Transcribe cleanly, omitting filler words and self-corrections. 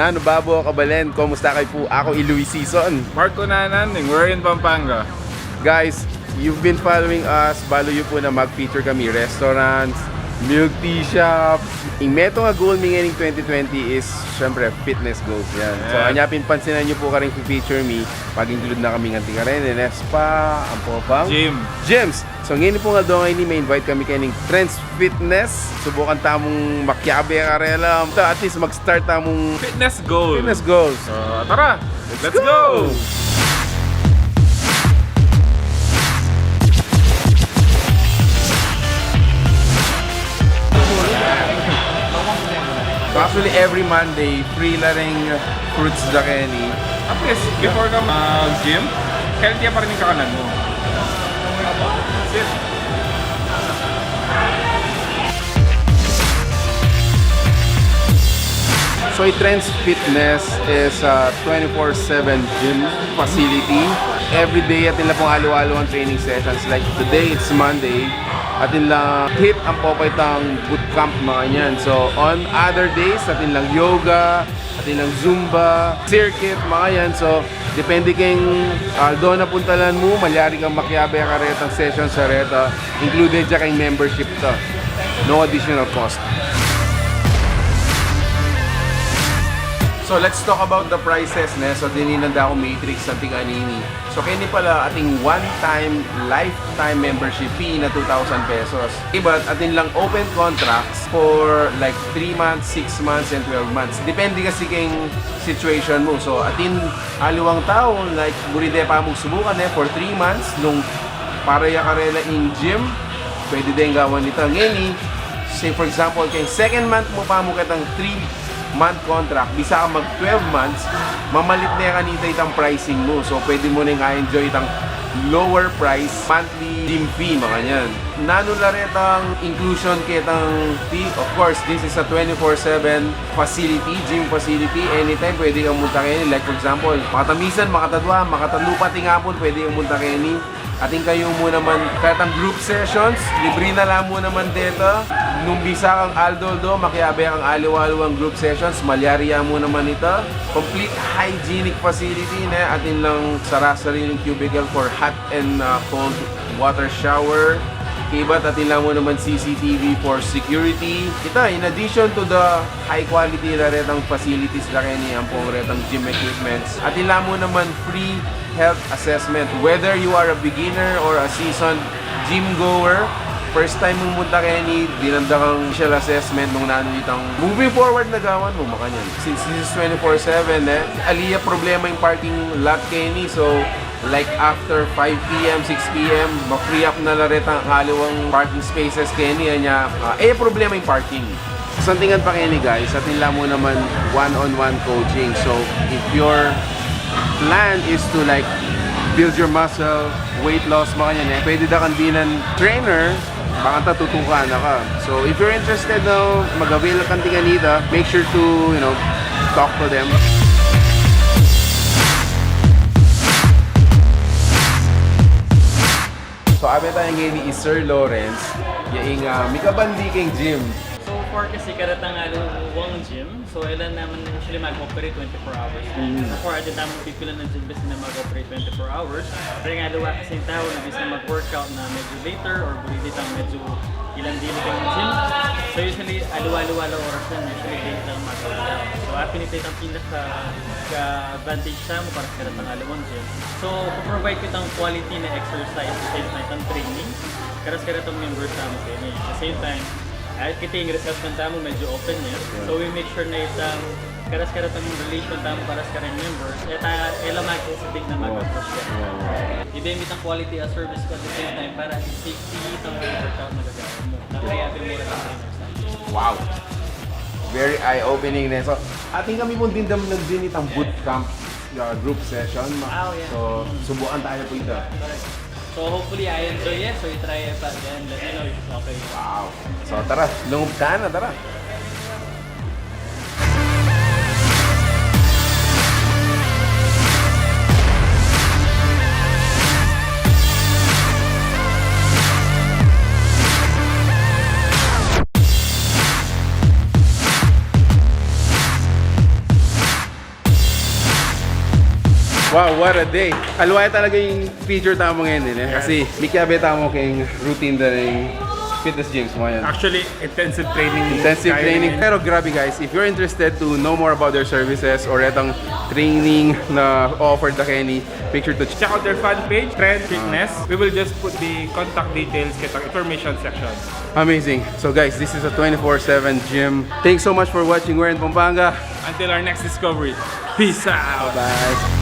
Nano Babo Kabalen, kumusta kayo po? Ako Iloy Season. Marco Nananing, we're in Pampanga. Guys, you've been following us. Balo yun po na mag-feature kami restaurants, milk tea shops. Ang meto nga goal mi ngayong 2020 is syempre fitness goals yan. So anyapin pansinan nyo po ka rin feature me pag include na kami ng Tingaren, Spa, ang popang gyms. So ngayon po nga doon ngayon may invite kami kayo ng Trends Fitness. Subukan tamong makyabe karela. At least mag-start tamong Fitness goals. So Tara, let's go! So actually every Monday, free la rin fruits da Kenny. At least, before ka mag-gym, healthy pa rin yung kakanan mo. That's it. So Trends Fitness is a 24/7 gym facility. Every day atin lang pong halo-halo ang training sessions. Like today, it's Monday. Atin lang hit ang popaytang bootcamp mga yan. So on other days, atin lang yoga, atin lang zumba, circuit, mga yan. So depende kayong doon na puntalan mo, malyari kang makyabe ka retang session sa reta. Included dyan kayong membership to. No additional cost. So let's talk about the prices ne. So dininanda ako matrix sa Tiganini. So kini pala ating one-time lifetime membership fee na 2,000 pesos. Iba't atin lang open contracts for like 3 months, 6 months, and 12 months. Depende kasi kayong situation mo. So atin aliwang tao like buride pa mo subukan for 3 months nung para ya karela in gym. Pwede din gawan nito ngeni. Say for example, kay second month mo pa mo kitang 3-month contract, bisa ka mag 12 months, mamalit na yung kanita itang pricing mo. So, pwede mo na enjoy itang lower price monthly gym fee, mga yan. Nanularetang inclusion kitang fee. Of course, this is a 24/7 facility, gym facility. Anytime, pwede kang munta kayo. Like for example, makatamisan, makatadwa, makatalupa, tingapon, pwede kang munta kayo ni. Ating kayo mo naman, kahit ang group sessions, libre na lang mo naman dito. Nung bisa kang Aldoldo, makiabe ang aliw-aliwang group sessions, malyariya mo naman ito. Complete hygienic facility na atin lang sarili ng cubicle for hot and cold water shower. Iba't atin lang mo naman CCTV for security. Ito, in addition to the high quality na retang facilities na kaya ang pong retang gym equipments, atin lang mo naman free health assessment. Whether you are a beginner or a seasoned gym goer, first time mong punta kaya ni dinanda kang initial assessment nung nanitang moving forward na gawan mo makanyan. Since this is 24/7 aliya problema yung parking lot kaya ni. So like after 5 p.m., 6 p.m., ma-free up na laret ang kaliwang parking spaces kaya niya. Problema yung parking. Santingan pa kaya ni guys, atin lang mo naman one-on-one coaching. So if your plan is to like build your muscle, weight loss, mga yan pwede da kan binan trainer, baka tutukan na ka. So if you're interested na mag-avail kang Tiganita, make sure to, talk to them. So abe tayo ngayon ni Sir Lawrence, yung mikabandi kang gym. So for kasi karatang wang gym, so ilan naman usually mag-operate 24 hours. So for atin tamang pipilan ng gym basta na mag-operate 24 hours. Pero nga luwa kasi yung tao na bisa mag-workout na medyo later or bulit ang medyo ilang dili kang gym. So usually aluwa-luwa lang oras na usually late lang mag-workout. So pinipit ang pinaka-advantage sa mo para sa karatang alawang gym. So provide ko itang quality na exercise sa itang training. Karas-karatang members sa mo kayo. At the same time, kahit kita yung result ng tamo medyo open niya. So we make sure na itang karas-karatang relation tamo para sa karang members. Ela mag-isitig na mag-approach ka. I-demit ang quality of service ko at the same time para safety itang workout na gagawin mo. Nakayapin mo rin ang trainers. Wow! Very eye-opening na. So, ating kami po din din itang bootcamp group session. So, subukan tayo po ito. So hopefully I enjoy it. So you try it and then let me know if it's okay. Wow! So tara, lungub ka na, tara! Wow, what a day! Alwaya talaga yung feature tamo ngayon din eh. Kasi mikiabe tamo kayong routine din fitness gyms mo yan. Actually, intensive training. Intensive training. Pero grabe guys, if you're interested to know more about their services or etang training na offered na Kenny, make sure to Check out their fan page, Trend Fitness. We will just put the contact details kitang information section. Amazing. So guys, this is a 24/7 gym. Thanks so much for watching. We're in Pampanga. Until our next discovery. Peace out. Bye.